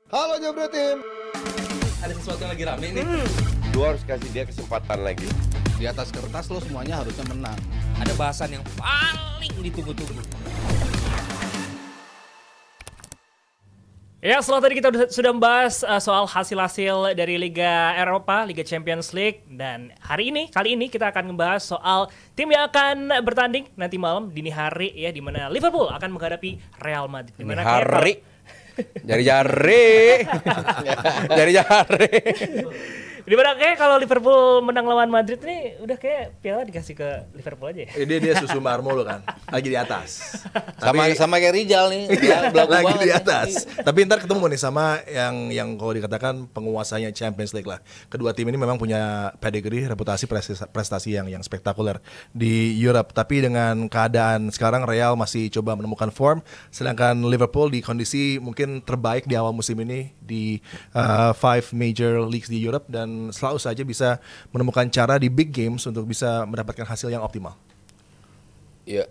Halo Jobro Tim. Ada sesuatu yang lagi rame nih. Lu harus kasih dia kesempatan lagi. Di atas kertas lo semuanya harusnya menang. Ada bahasan yang paling ditunggu-tunggu. Ya, setelah tadi kita sudah membahas soal hasil-hasil dari Liga Eropa, Liga Champions League. Dan kali ini kita akan membahas soal tim yang akan bertanding nanti malam dini hari ya, di mana Liverpool akan menghadapi Real Madrid. Dini hari. Jari-jari. Jari-jari. Dimana kayak kalau Liverpool menang lawan Madrid nih udah kayak piala dikasih ke Liverpool aja ya. Dia susu marmo lo kan, lagi di atas. Sama kayak Rizal nih, ya, lagi di atas. Tapi ntar ketemu nih sama yang kalau dikatakan penguasanya Champions League lah. Kedua tim ini memang punya pedigree, reputasi, prestasi yang spektakuler di Europe. Tapi dengan keadaan sekarang Real masih coba menemukan form, sedangkan Liverpool di kondisi mungkin terbaik di awal musim ini di 5 major leagues di Europe dan selalu saja bisa menemukan cara di big games untuk bisa mendapatkan hasil yang optimal. Iya.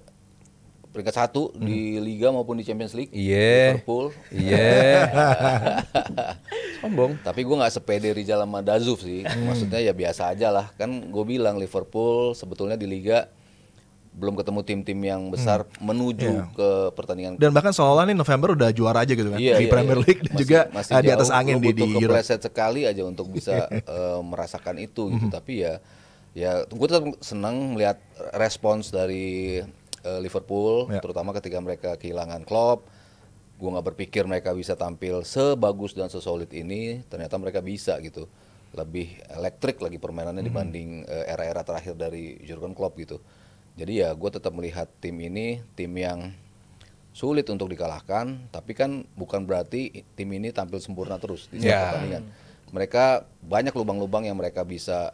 Peringkat 1 di Liga maupun di Champions League. Liverpool. Sombong. Tapi gue nggak sepede Rizal sama Dazuf sih. Maksudnya ya biasa aja lah. Kan gue bilang Liverpool sebetulnya di Liga belum ketemu tim-tim yang besar menuju ke pertandingan. Dan bahkan seolah nih November udah juara aja gitu kan di Premier League dan juga masih di atas angin di Europe. Kepleset sekali aja untuk bisa merasakan itu gitu. Tapi ya gue tetap senang melihat respons dari Liverpool, terutama ketika mereka kehilangan Klopp. Gue nggak berpikir mereka bisa tampil sebagus dan sesolid ini. Ternyata mereka bisa gitu. Lebih elektrik lagi permainannya dibanding era-era terakhir dari Jurgen Klopp gitu. Jadi ya gue tetap melihat tim ini tim yang sulit untuk dikalahkan, tapi kan bukan berarti tim ini tampil sempurna terus di setiap pertandingan. Mereka banyak lubang-lubang yang mereka bisa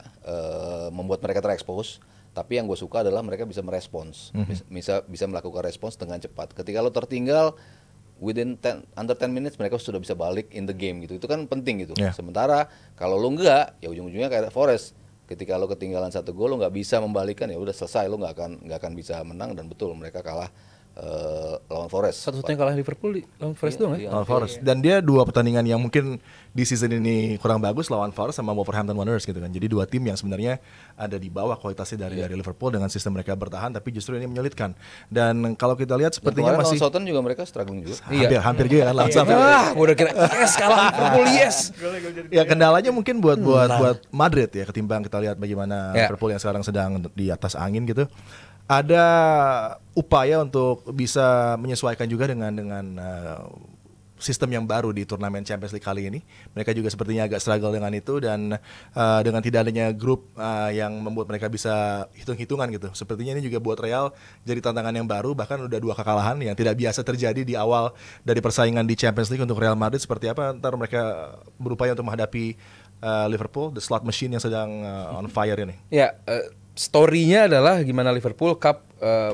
membuat mereka terekspos, tapi yang gue suka adalah mereka bisa merespons, bisa melakukan respons dengan cepat. Ketika lo tertinggal under 10 minutes mereka sudah bisa balik in the game gitu. Itu kan penting gitu. Sementara kalau lo enggak, ya ujung-ujungnya kayak Forest. Ketika lo ketinggalan 1 gol lo nggak bisa membalikkan, ya udah selesai, lo nggak akan bisa menang. Dan betul mereka kalah lawan Forest. Satu-satunya kalah Liverpool lawan Forest doang ya. Lawan Forest. Dan dia 2 pertandingan yang mungkin di season ini kurang bagus lawan Forest sama Wolverhampton Wanderers gitu kan. Jadi 2 tim yang sebenarnya ada di bawah kualitasnya dari Liverpool dengan sistem mereka bertahan, tapi justru ini menyulitkan. Dan kalau kita lihat sepertinya masih Southampton juga mereka struggling juga. Hampir juga kan langsung. Gue udah kira kalah Liverpool Ya kendalanya mungkin buat Madrid ya, ketimbang kita lihat bagaimana Liverpool yang sekarang sedang di atas angin gitu. Ada upaya untuk bisa menyesuaikan juga dengan sistem yang baru di turnamen Champions League kali ini. Mereka juga sepertinya agak struggle dengan itu, dan dengan tidak adanya grup yang membuat mereka bisa hitung-hitungan gitu. Sepertinya ini juga buat Real jadi tantangan yang baru, bahkan udah 2 kekalahan yang tidak biasa terjadi di awal dari persaingan di Champions League untuk Real Madrid. Seperti apa ntar mereka berupaya untuk menghadapi Liverpool, the slot machine yang sedang on fire ini. Ya, story-nya adalah gimana Liverpool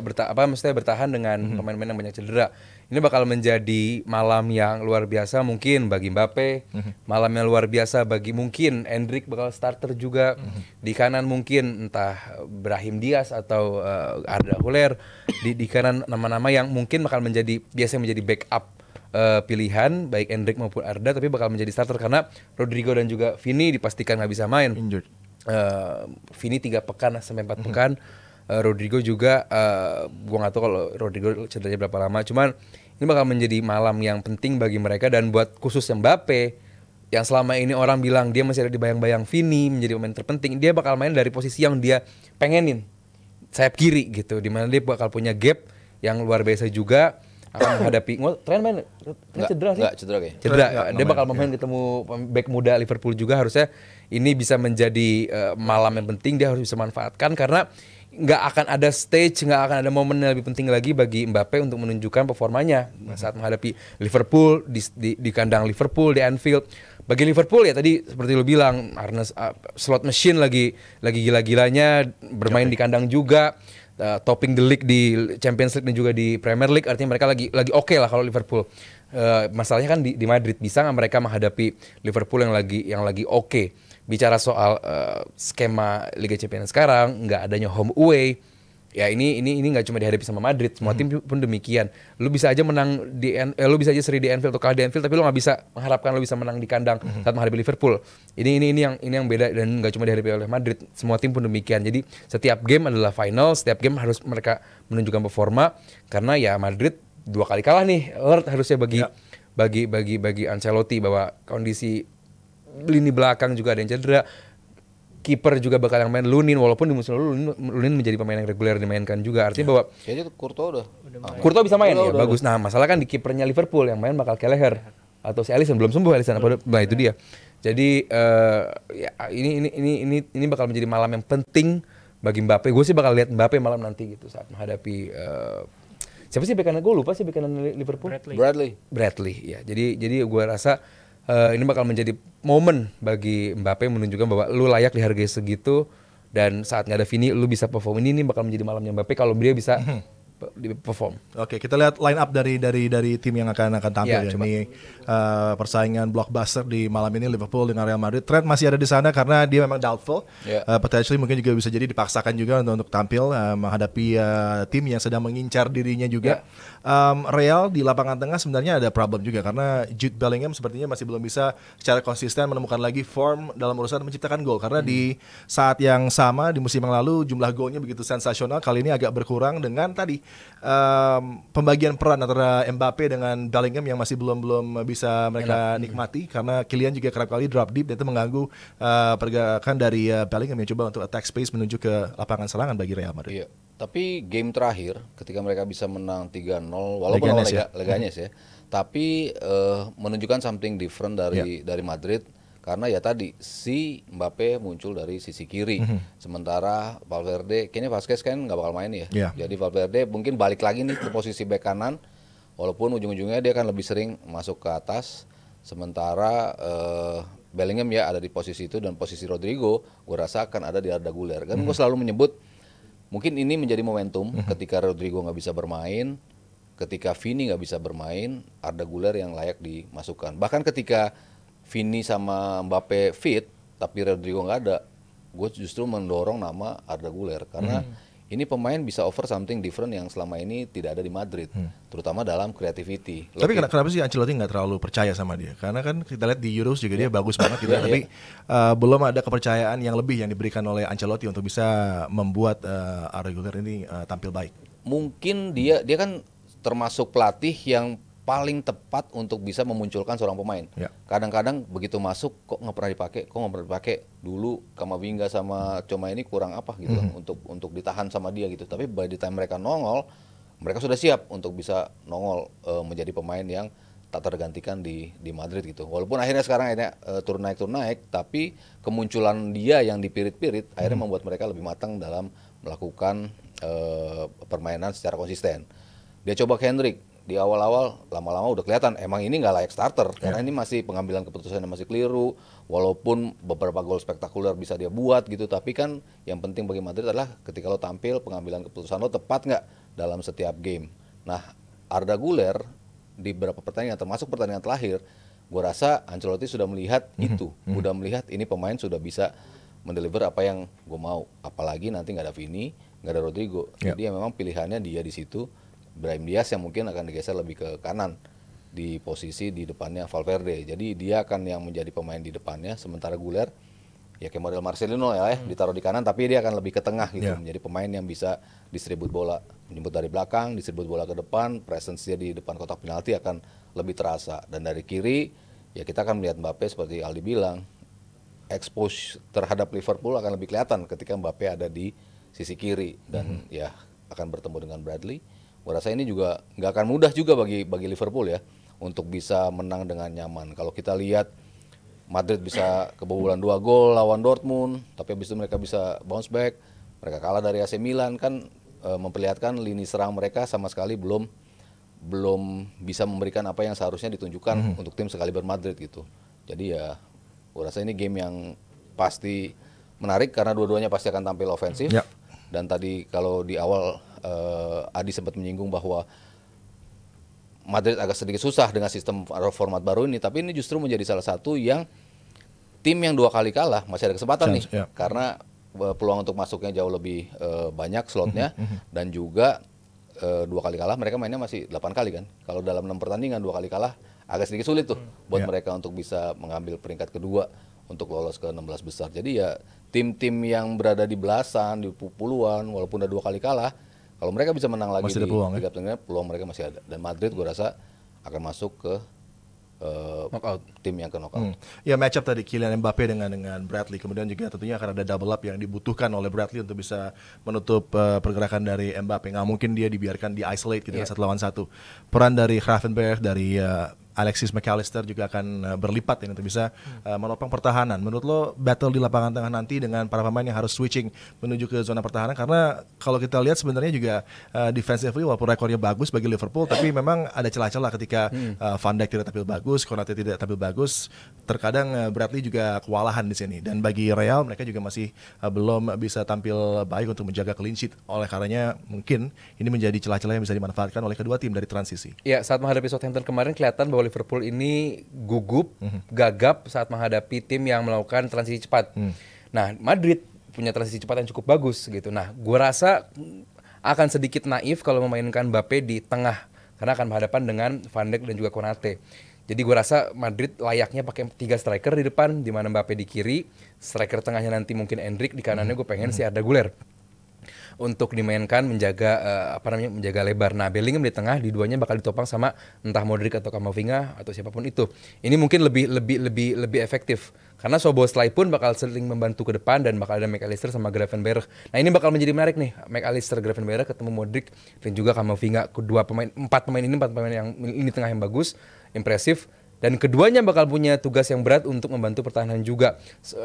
bertahan dengan pemain-pemain yang banyak cedera. Ini bakal menjadi malam yang luar biasa mungkin bagi Mbappe, malam yang luar biasa bagi mungkin Endrick bakal starter juga. Di kanan mungkin entah Brahim Diaz atau Arda Güler. Di kanan nama-nama yang mungkin bakal biasa menjadi backup pilihan baik Endrick maupun Arda, tapi bakal menjadi starter karena Rodrigo dan juga Vini dipastikan nggak bisa main. Injured. Vini 3 pekan sampai 4 pekan. Rodrigo juga gua nggak tahu kalau Rodrigo cederanya berapa lama. Cuman ini bakal menjadi malam yang penting bagi mereka, dan buat khusus Mbappe yang selama ini orang bilang dia masih ada di bayang-bayang Vini menjadi pemain terpenting, dia bakal main dari posisi yang dia pengenin, sayap kiri gitu, dimana dia bakal punya gap yang luar biasa juga. Akan menghadapi Trent main cedera sih? Enggak, cedera kayaknya. Cedera. Dia bakal main ketemu back muda Liverpool juga. Harusnya ini bisa menjadi malam yang penting, dia harus bisa manfaatkan karena nggak akan ada stage, nggak akan ada momen yang lebih penting lagi bagi Mbappe untuk menunjukkan performanya saat menghadapi Liverpool di kandang Liverpool di Anfield. Bagi Liverpool ya tadi seperti lu bilang, slot machine lagi gila-gilanya bermain di kandang juga. Topping the league di Champions League dan juga di Premier League, artinya mereka lagi oke lah kalau Liverpool. Masalahnya kan di Madrid, bisa nggak mereka menghadapi Liverpool yang lagi oke. Bicara soal skema Liga Champions sekarang, nggak adanya home away, ya ini nggak cuma dihadapi sama Madrid, semua tim pun demikian. Lu bisa aja menang lu bisa aja seri di Anfield atau kalah di Anfield, tapi lu nggak bisa mengharapkan lu bisa menang di kandang saat menghadapi Liverpool. Ini yang beda dan nggak cuma dihadapi oleh Madrid, semua tim pun demikian. Jadi setiap game adalah final, setiap game harus mereka menunjukkan performa karena ya Madrid 2 kali kalah nih, harusnya bagi Ancelotti bahwa kondisi lini belakang juga ada yang cedera. Kiper juga bakal yang main Lunin, walaupun di musim lalu Lunin menjadi pemain yang reguler dimainkan juga. Artinya bahwa kayaknya Courtois udah Courtois bisa main udah, ya, bagus. Nah, masalah kan di kipernya Liverpool yang main bakal Kelleher atau si Alisson, belum sembuh Alisson. Nah, itu dia. Jadi ya ini bakal menjadi malam yang penting bagi Mbappe. Gue sih bakal lihat Mbappe malam nanti gitu saat menghadapi siapa sih bek kanan, gue lupa sih bek kanan Liverpool. Bradley ya. Jadi gue rasa ini bakal menjadi momen bagi Mbappe menunjukkan bahwa lu layak dihargai segitu, dan saat nggak ada Vini lu bisa perform. Ini bakal menjadi malamnya Mbappe kalau dia bisa perform. Oke, kita lihat line up dari tim yang akan tampil ya. Ini persaingan blockbuster di malam ini, Liverpool dengan Real Madrid. Trent masih ada di sana karena dia memang doubtful. Potentially mungkin juga bisa jadi dipaksakan juga untuk tampil menghadapi tim yang sedang mengincar dirinya juga. Real di lapangan tengah sebenarnya ada problem juga karena Jude Bellingham sepertinya masih belum bisa secara konsisten menemukan lagi form dalam urusan menciptakan gol, karena di saat yang sama di musim yang lalu jumlah golnya begitu sensasional, kali ini agak berkurang dengan tadi pembagian peran antara Mbappe dengan Bellingham yang masih belum bisa mereka nikmati, karena Kylian juga kerap kali drop deep dan itu mengganggu pergerakan dari Bellingham yang coba untuk attack space menuju ke lapangan serangan bagi Real Madrid. Iya. Tapi game terakhir ketika mereka bisa menang 3-0 walaupun Leganes ya, tapi menunjukkan something different dari Madrid. Karena ya tadi si Mbappe muncul dari sisi kiri, sementara Valverde, kayaknya Vasquez kan nggak bakal main ya. Jadi Valverde mungkin balik lagi nih ke posisi bek kanan, walaupun ujung-ujungnya dia akan lebih sering masuk ke atas. Sementara Bellingham ya ada di posisi itu, dan posisi Rodrigo gue rasa akan ada di Arda Güler. Kan gue selalu menyebut mungkin ini menjadi momentum ketika Rodrigo nggak bisa bermain, ketika Vini nggak bisa bermain, Arda Güler yang layak dimasukkan. Bahkan ketika Vini sama Mbappe fit, tapi Rodrigo nggak ada, gue justru mendorong nama Arda Güler karena ini pemain bisa offer something different yang selama ini tidak ada di Madrid, terutama dalam creativity. Tapi kenapa sih Ancelotti nggak terlalu percaya sama dia? Karena kan kita lihat di Euros juga dia bagus banget gitu, tapi belum ada kepercayaan yang lebih yang diberikan oleh Ancelotti untuk bisa membuat Arda Güler ini tampil baik. Mungkin dia kan termasuk pelatih yang paling tepat untuk bisa memunculkan seorang pemain. Kadang-kadang begitu masuk kok nggak pernah dipakai. Dulu Kamavinga sama Coma ini kurang apa gitu untuk ditahan sama dia gitu. Tapi by the time mereka nongol, mereka sudah siap untuk bisa nongol menjadi pemain yang tak tergantikan di Madrid gitu. Walaupun akhirnya sekarang turun naik, tapi kemunculan dia yang dipirit-pirit akhirnya membuat mereka lebih matang dalam melakukan permainan secara konsisten. Dia coba Hendrik di awal-awal, lama-lama udah kelihatan emang ini nggak layak starter karena ini masih pengambilan keputusan yang masih keliru, walaupun beberapa gol spektakuler bisa dia buat gitu, tapi kan yang penting bagi Madrid adalah ketika lo tampil pengambilan keputusan lo tepat nggak dalam setiap game. Nah, Arda Güler di beberapa pertandingan termasuk pertandingan terakhir, gue rasa Ancelotti sudah melihat itu, udah melihat ini pemain sudah bisa mendeliver apa yang gue mau, apalagi nanti nggak ada Vini, nggak ada Rodrigo, jadi ya memang pilihannya dia di situ. Brahim Diaz yang mungkin akan digeser lebih ke kanan di posisi di depannya Valverde. Jadi dia akan yang menjadi pemain di depannya, sementara Güler ya kayak model Marcelino ya ditaruh di kanan, tapi dia akan lebih ke tengah gitu, menjadi pemain yang bisa distribut bola, menjemput dari belakang, distribut bola ke depan, presence dia di depan kotak penalti akan lebih terasa. Dan dari kiri ya kita akan melihat Mbappe seperti Aldi bilang, expose terhadap Liverpool akan lebih kelihatan ketika Mbappe ada di sisi kiri dan ya akan bertemu dengan Bradley. Gue rasa ini juga nggak akan mudah juga bagi Liverpool ya untuk bisa menang dengan nyaman. Kalau kita lihat Madrid bisa kebobolan 2 gol lawan Dortmund, tapi habis itu mereka bisa bounce back, mereka kalah dari AC Milan, kan memperlihatkan lini serang mereka sama sekali belum bisa memberikan apa yang seharusnya ditunjukkan untuk tim sekaliber Madrid gitu. Jadi ya gue rasa ini game yang pasti menarik karena dua-duanya pasti akan tampil ofensif. Dan tadi kalau di awal Adi sempat menyinggung bahwa Madrid agak sedikit susah dengan sistem format baru ini, tapi ini justru menjadi salah satu yang tim yang 2 kali kalah masih ada kesempatan nih, karena peluang untuk masuknya jauh lebih banyak slotnya dan juga 2 kali kalah mereka mainnya masih 8 kali kan. Kalau dalam 6 pertandingan 2 kali kalah agak sedikit sulit tuh buat mereka untuk bisa mengambil peringkat kedua untuk lolos ke 16 besar. Jadi ya tim-tim yang berada di belasan, di puluhan walaupun udah 2 kali kalah, kalau mereka bisa menang lagi masih di peluang, tiga pertandingan, peluang mereka masih ada. Dan Madrid gue rasa akan masuk ke knockout, tim yang ke knockout. Ya match up tadi Kylian Mbappe dengan Bradley, kemudian juga tentunya akan ada double up yang dibutuhkan oleh Bradley untuk bisa menutup pergerakan dari Mbappe. Nggak mungkin dia dibiarkan di isolate gitu satu lawan satu. Peran dari Gravenberch, dari Alexis McAllister juga akan berlipat ini untuk bisa menopang pertahanan. Menurut lo battle di lapangan tengah nanti dengan para pemain yang harus switching menuju ke zona pertahanan, karena kalau kita lihat sebenarnya juga defensively walaupun rekornya bagus bagi Liverpool, tapi memang ada celah-celah ketika Van Dijk tidak tampil bagus, Konate tidak tampil bagus, terkadang Bradley juga kewalahan di sini. Dan bagi Real mereka juga masih belum bisa tampil baik untuk menjaga clean sheet. Oleh karenanya mungkin ini menjadi celah-celah yang bisa dimanfaatkan oleh kedua tim dari transisi. Ya, saat menghadapi Southampton kemarin kelihatan bahwa Liverpool ini gugup, gagap saat menghadapi tim yang melakukan transisi cepat. Nah, Madrid punya transisi cepat yang cukup bagus gitu. Nah, gua rasa akan sedikit naif kalau memainkan Mbappe di tengah karena akan berhadapan dengan Van Dijk dan juga Konate. Jadi gua rasa Madrid layaknya pakai 3 striker di depan, di mana Mbappe di kiri, striker tengahnya nanti mungkin Endrick, di kanannya gue pengen si Arda Güler untuk dimainkan menjaga menjaga lebar. Nah, Bellingham di tengah, di duanya bakal ditopang sama entah Modric atau Camavinga atau siapapun itu. Ini mungkin lebih efektif karena Szoboszlai pun bakal sering membantu ke depan dan bakal ada McAllister sama Gravenberch. Nah, ini bakal menjadi menarik nih, McAllister, Gravenberch ketemu Modric dan juga Camavinga. Kedua pemain, 4 pemain yang ini tengah yang bagus, impresif. Dan keduanya bakal punya tugas yang berat untuk membantu pertahanan juga.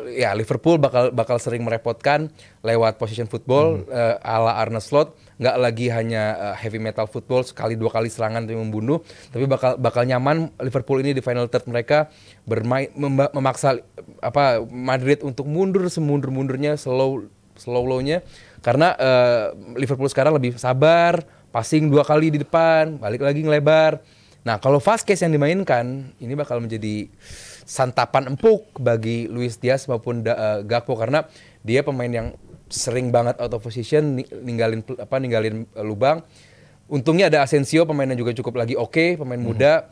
Ya, Liverpool bakal sering merepotkan lewat position football ala Arne Slot, nggak lagi hanya heavy metal football sekali 2 kali serangan tapi membunuh, tapi bakal nyaman Liverpool ini di final third mereka bermain memaksa Madrid untuk mundur semundur-mundurnya, slow-nya karena Liverpool sekarang lebih sabar, passing 2 kali di depan, balik lagi ngelebar. Nah, kalau Vazquez yang dimainkan, ini bakal menjadi santapan empuk bagi Luis Diaz maupun Gakpo karena dia pemain yang sering banget out of position, ninggalin lubang. Untungnya ada Asensio, pemain yang juga cukup lagi oke, pemain muda.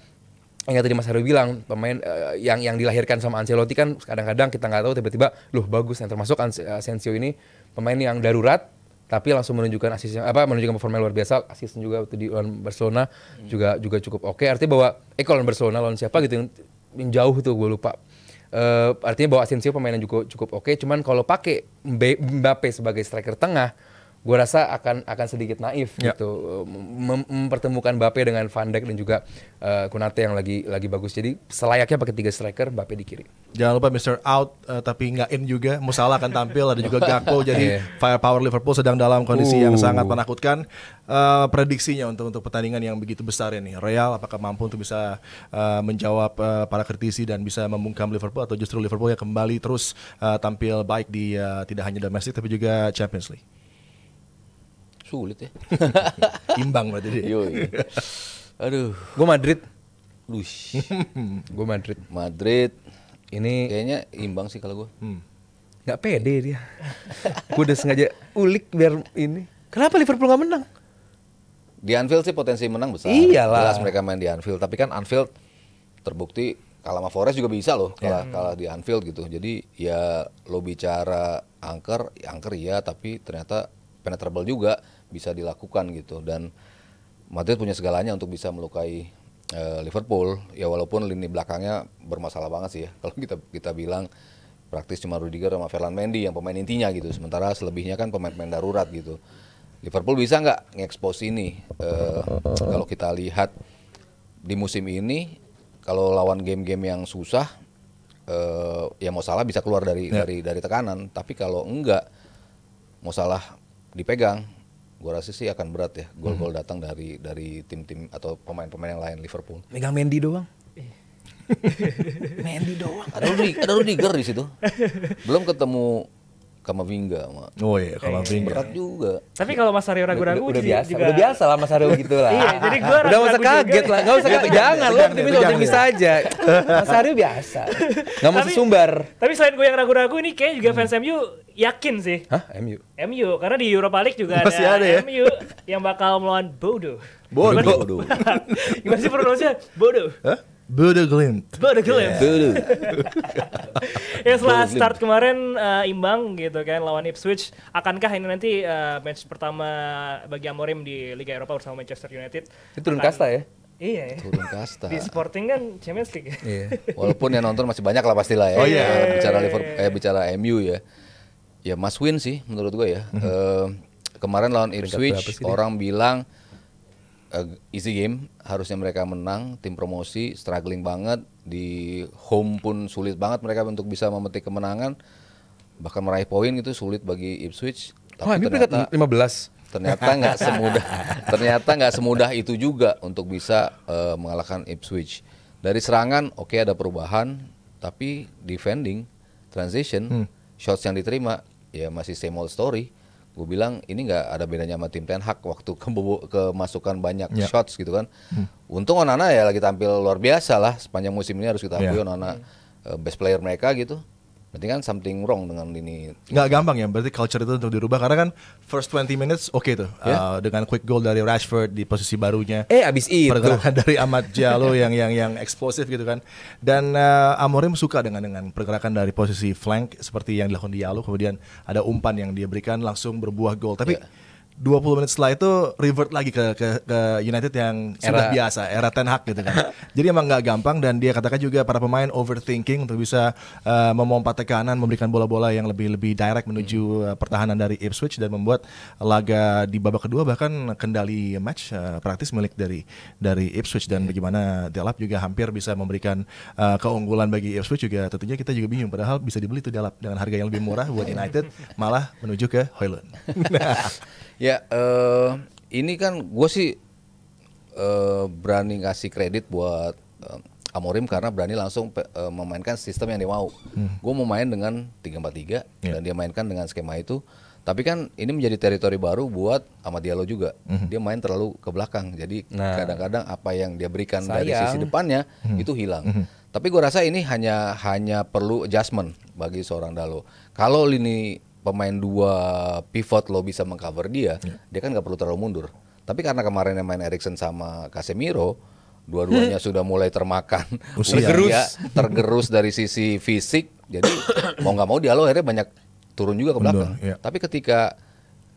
Yang tadi Mas Haru bilang, pemain yang dilahirkan sama Ancelotti kan kadang-kadang kita nggak tahu tiba-tiba, bagus yang termasuk Asensio ini pemain yang darurat. Tapi langsung menunjukkan menunjukkan performa luar biasa, asisten juga waktu di lawan Barcelona juga cukup oke. Artinya bahwa kalau lawan Barcelona lawan siapa gitu yang jauh tuh gue lupa. Artinya bahwa Asensio pemain yang cukup oke. Cuman kalau pakai Mbappe sebagai striker tengah, gue rasa akan sedikit naif gitu mempertemukan Mbappe dengan Van Dijk dan juga Konate yang lagi bagus. Jadi selayaknya pakai 3 striker, Mbappe di kiri. Jangan lupa Mr. Out tapi nggak in juga, Musiala akan tampil, ada juga Gakpo. Jadi firepower Liverpool sedang dalam kondisi yang sangat menakutkan. Prediksinya untuk pertandingan yang begitu besar ini, Real apakah mampu untuk bisa menjawab para kritisi dan bisa membungkam Liverpool, atau justru Liverpool yang kembali terus tampil baik di tidak hanya domestik tapi juga Champions League? Sulit ya. Imbang berarti dia. Aduh. Gue Madrid. Gue Madrid. Ini kayaknya imbang sih kalau gue. Nggak pede dia. Gue udah sengaja ulik biar ini. Kenapa Liverpool nggak menang? Di Anfield sih potensi menang besar. Iyalah. Jelas mereka main di Anfield. Tapi kan Anfield terbukti kalah sama Forest juga bisa loh. Kalah di Anfield gitu. Jadi ya lo bicara angker ya, tapi ternyata penetrable juga bisa dilakukan gitu. Dan Madrid punya segalanya untuk bisa melukai Liverpool. Ya walaupun lini belakangnya bermasalah banget sih ya. Kalau kita bilang praktis cuma Rudiger sama Ferland Mendy yang pemain intinya gitu. Sementara selebihnya kan pemain-pemain darurat gitu. Liverpool bisa nggak nge-expose ini? Kalau kita lihat di musim ini, kalau lawan game-game yang susah, ya Mo Salah bisa keluar dari tekanan. Tapi kalau enggak, Mo Salah dipegang, gue rasa sih akan berat ya gol-gol datang dari tim-tim atau pemain-pemain yang lain Liverpool. Megang Mendy doang. Mendy doang. Ada Rudiger di situ. Belum ketemu Camavinga sama. Oh iya, Camavinga. Berat juga. Tapi kalau Mas Aryo ragu-ragu udah biasa lah Mas Aryo gitu lah. Iya, jadi gue udah usah kaget lah, enggak usah jangan lo optimis aja. Mas Aryo biasa. Enggak mau sesumbar. Tapi selain gue yang ragu-ragu ini kayak juga fans MU yakin sih. Hah? MU? MU karena di Europa League juga Masih ada ya? MU yang bakal melawan Bodo. Bodo. Gimana sih pronunciasinya? Bodo. Hah? Bodo Glimt. Bodo Glimt. Dulu. Ya setelah start kemarin imbang gitu kan lawan Ipswich, akankah ini nanti match pertama bagi Amorim di Liga Eropa bersama Manchester United? Itu turun kasta ya? Iya ya. Turun kasta. Di Sporting kan Champions League. Iya. Walaupun yang nonton masih banyak lah pastilah ya. Oh, iya. Bicara bicara MU ya. Ya must win sih menurut gue ya. Kemarin lawan berapa Ipswich sih dia? orang bilang easy game, harusnya mereka menang, tim promosi struggling banget, di home pun sulit banget mereka untuk bisa memetik kemenangan, bahkan meraih poin itu sulit bagi Ipswich. Oh, MU peringkat 15. Ternyata nggak semudah itu juga untuk bisa mengalahkan Ipswich. Dari serangan oke, ada perubahan, tapi defending, transition, shots yang diterima ya masih same old story. Gue bilang ini nggak ada bedanya sama tim Ten Hag waktu kemasukan banyak shots gitu kan. Untung Onana ya lagi tampil luar biasa lah sepanjang musim ini, harus kita akui Onana best player mereka gitu. Berarti kan something wrong dengan ini. Nggak gampang ya, berarti culture itu untuk dirubah karena kan first 20 minutes oke tuh. Dengan quick goal dari Rashford di posisi barunya. Abis itu Pergerakan dari Amad Diallo yang eksplosif gitu kan. Dan Amorim suka dengan pergerakan dari posisi flank seperti yang dilakukan Diallo, kemudian ada umpan yang dia berikan langsung berbuah gol. Tapi 20 menit setelah itu revert lagi ke United yang sudah biasa, era Ten Hag gitu kan. Jadi emang nggak gampang, dan dia katakan juga para pemain overthinking untuk bisa memompa tekanan, memberikan bola-bola yang lebih direct menuju pertahanan dari Ipswich, dan membuat laga di babak kedua bahkan kendali match praktis milik dari Ipswich. Dan bagaimana Delap juga hampir bisa memberikan keunggulan bagi Ipswich juga, tentunya kita juga bingung, padahal bisa dibeli tuh Delap dengan harga yang lebih murah buat United, malah menuju ke Højlund. Ya, ini kan gue sih berani ngasih kredit buat Amorim karena berani langsung memainkan sistem yang dia mau. Gue mau main dengan 3-4-3 dan dia mainkan dengan skema itu. Tapi kan ini menjadi teritori baru buat Amad Diallo juga. Dia main terlalu ke belakang. Jadi kadang-kadang apa yang dia berikan dari sisi depannya itu hilang. Tapi gue rasa ini hanya perlu adjustment bagi seorang Diallo. Kalau lini pemain dua pivot lo bisa mengcover dia kan nggak perlu terlalu mundur. Tapi karena kemarin yang main Eriksen sama Casemiro, dua-duanya sudah mulai termakan, tergerus dari sisi fisik. Jadi mau nggak mau Diallo akhirnya banyak turun juga ke belakang. Tapi ketika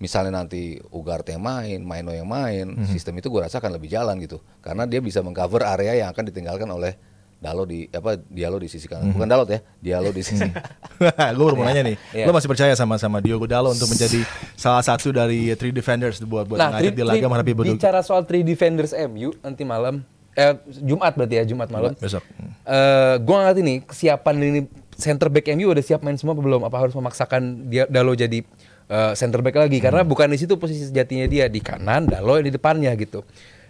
misalnya nanti Ugarte yang main, Maino yang main, sistem itu gue rasa akan lebih jalan gitu. Karena dia bisa mengcover area yang akan ditinggalkan oleh Diallo di sisi kanan. Bukan Dalot ya, Diallo di sisi. Gue baru mau nanya nih, lo masih percaya sama Diogo Dalot untuk menjadi salah satu dari 3 defenders buat United di laga menghadapi Bodo? Bicara soal 3 defenders MU nanti malam, Jumat berarti ya, Jumat malam. Besok. Gue ngerti nih kesiapan ini center back MU udah siap main semua apa belum? Apa harus memaksakan Dalot jadi center back lagi? Karena bukan di situ posisi sejatinya dia, di kanan, Dalot di depannya gitu.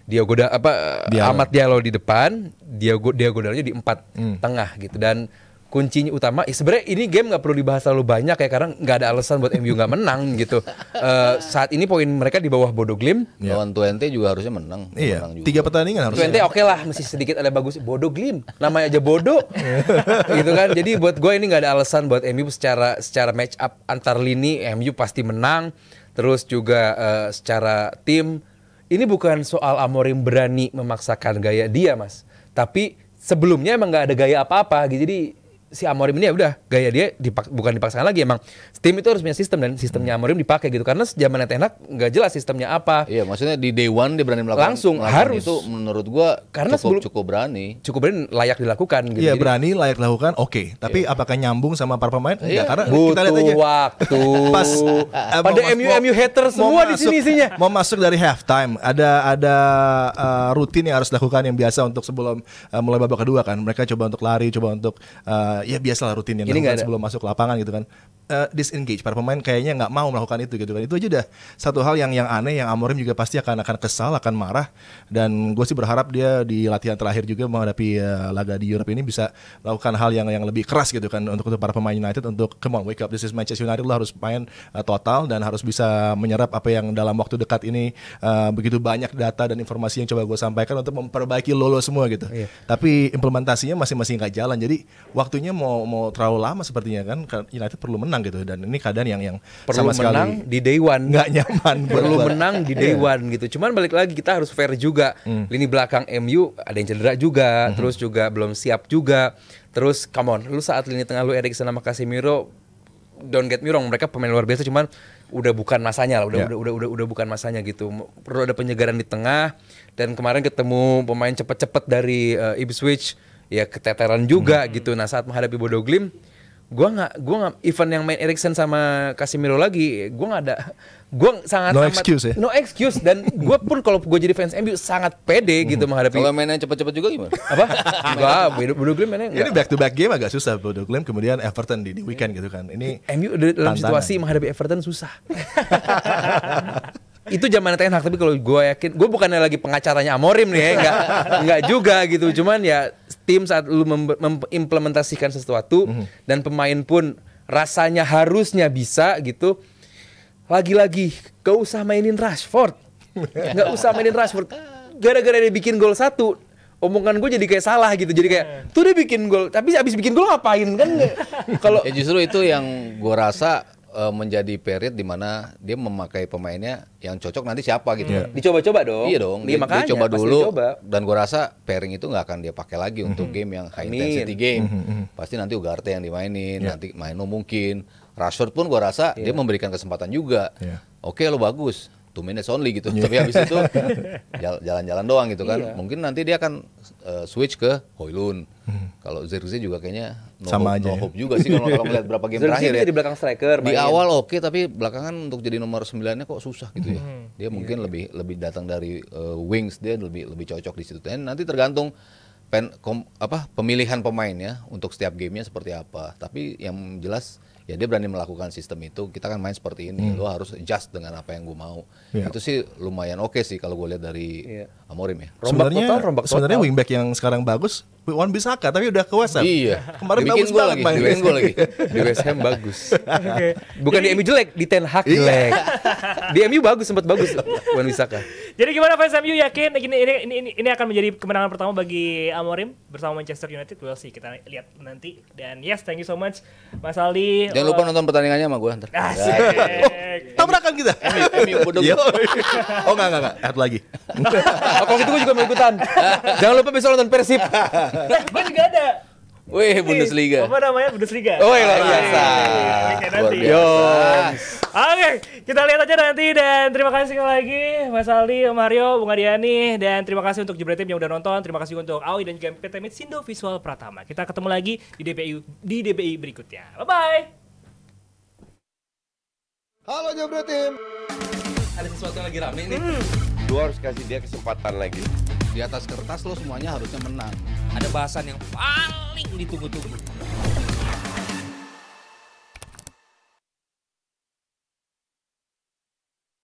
Amad Diallo di depan, Diogo Dalotnya di 4 tengah gitu. Dan kuncinya utama, sebenarnya ini game nggak perlu dibahas terlalu banyak ya, karena nggak ada alasan buat MU nggak menang gitu. Saat ini poin mereka di bawah Bodo Glimt. Lawan Twente juga harusnya menang. Iya. Menang juga. 3 pertandingan harusnya. Twente oke lah, masih sedikit ada bagus. Bodo Glimt, namanya aja Bodo, gitu kan. Jadi buat gue ini nggak ada alasan buat MU secara match up antar lini MU pasti menang. Terus juga secara tim. Ini bukan soal Amorim berani memaksakan gaya dia, Mas. Tapi sebelumnya emang nggak ada gaya apa-apa gitu. Jadi si Amorim ini ya udah gaya dia bukan dipaksakan lagi, emang tim itu harus punya sistem, dan sistemnya Amorim dipakai gitu. Karena zaman Ten Hag nggak jelas sistemnya apa. Iya, maksudnya di day one dia berani melakukan langsung harus itu, menurut gua karena cukup berani. Cukup berani, layak dilakukan gitu. Iya, berani, layak dilakukan, oke. Tapi apakah nyambung sama para pemain? Enggak, karena butuh kita lihat aja waktu. Pas pada MU hater semua di sini isinya. Mau masuk dari halftime, ada rutin yang harus dilakukan yang biasa untuk sebelum mulai babak kedua kan. Mereka coba untuk lari, coba untuk ya biasalah rutin yang dilakukan sebelum masuk lapangan gitu kan. Disengage, para pemain kayaknya nggak mau melakukan itu gitu kan. Itu aja udah satu hal yang aneh, yang Amorim juga pasti akan kesal, akan marah. Dan gue sih berharap dia di latihan terakhir juga menghadapi laga di Europe ini bisa melakukan hal yang lebih keras gitu kan, untuk para pemain United, untuk come on, wake up, this is Manchester United, lo harus main total dan harus bisa menyerap apa yang dalam waktu dekat ini begitu banyak data dan informasi yang coba gue sampaikan untuk memperbaiki lo semua gitu. Tapi implementasinya masih nggak jalan, jadi waktunya mau terlalu lama sepertinya kan. United perlu menang gitu, dan ini keadaan yang perlu sama sekali menang di day one, nggak nyaman. perlu menang di day one gitu. Cuman balik lagi kita harus fair juga. Lini belakang MU ada yang cedera juga, terus juga belum siap juga. Terus come on, lu saat lini tengah lu Eriksen sama Casemiro, don't get me wrong, mereka pemain luar biasa, cuman udah bukan masanya lah, udah bukan masanya gitu. Perlu ada penyegaran di tengah. Dan kemarin ketemu pemain cepet-cepet dari Ipswich, ya keteteran juga gitu. Nah saat menghadapi Bodo Glimt, gua nggak even yang main Eriksen sama Casemiro lagi, gue sangat no excuse ya. No excuse. Dan gue pun kalau gue jadi fans MU sangat pede gitu menghadapi. Kalau mainnya cepet-cepet juga gimana? Apa? Enggak, Bodo Glimt mainnya enggak. Ini back to back game agak susah Bodo Glimt, kemudian Everton di weekend gitu kan. Ini MU dalam situasi menghadapi Everton susah. Itu zaman Ten Hag, tapi kalau gue yakin, gue bukannya lagi pengacaranya Amorim nih ya, enggak juga gitu. Cuman ya tim saat lu mengimplementasikan sesuatu dan pemain pun rasanya harusnya bisa gitu. Lagi-lagi gak usah mainin Rashford. Gak usah mainin Rashford. Gara-gara dia bikin gol 1, omongan gue jadi kayak salah gitu. Jadi kayak tuh dia bikin gol, tapi abis bikin gol ngapain kan? Kalau ya justru itu yang gue rasa menjadi period di mana dia memakai pemainnya yang cocok nanti siapa gitu. dicoba-coba dong. Iya dong, Dia dia coba pasti dulu. dicoba. Dan gue rasa pairing itu nggak akan dia pakai lagi untuk game yang high intensity game. Pasti nanti Ugarte yang dimainin, nanti Maino mungkin. Rashford pun gue rasa dia memberikan kesempatan juga. Oke, lo bagus, 2 minutes only gitu. Tapi habis itu jalan-jalan doang gitu kan. Mungkin nanti dia akan switch ke Højlund. Kalau Zirkzee juga kayaknya Sama aja ya. hope juga sih kalau melihat berapa game terakhir ya. Di belakang striker. Di mainin. awal oke, tapi belakangan untuk jadi nomor 9-nya kok susah gitu ya. Dia mungkin lebih datang dari wings, dia lebih cocok di situ. Dan nanti tergantung pemilihan pemainnya untuk setiap gamenya seperti apa. Tapi yang jelas ya dia berani melakukan sistem itu. Kita kan main seperti ini, lo harus adjust dengan apa yang gue mau. Itu sih lumayan oke sih kalau gue lihat dari Amorim ya. Rombak Sebenarnya total. wingback yang sekarang bagus Wan-Bissaka, tapi udah ke West Ham. Iya. Kemarin Bikin bagus gol banget lagi, main. bikin gol lagi. Di West Ham bagus. Bukan di MU jelek, di Ten Hag jelek. Di MU bagus, sempat bagus Wan-Bissaka. Jadi gimana fans MU, yakin ini akan menjadi kemenangan pertama bagi Amorim bersama Manchester United? We'll see, kita lihat nanti. Dan yes, thank you so much Mas Aldi. Jangan lupa nonton pertandingannya sama gue ntar. Asik. Tabrakan kita. MU bodoh. Oh enggak. Add lagi. Kalau gitu gue juga mau ikutan. Jangan lupa besok nonton Persib. Gue juga ada. Wih, Bundesliga. Apa namanya? Bundesliga. Oh, luar biasa. Luar Nanti. biasa. Oke, kita lihat aja nanti. Dan terima kasih sekali lagi Mas Aldi, Mario, Bung Adiani. Dan terima kasih untuk Jebret Tim yang udah nonton. Terima kasih untuk Aoi dan juga PT Mitsindo Visual Pratama. Kita ketemu lagi di DBI berikutnya. Bye-bye. Halo Jebret Tim. Ada sesuatu yang lagi rame nih. Lu harus kasih dia kesempatan lagi. Di atas kertas lo semuanya harusnya menang. Ada bahasan yang paling ditunggu-tunggu.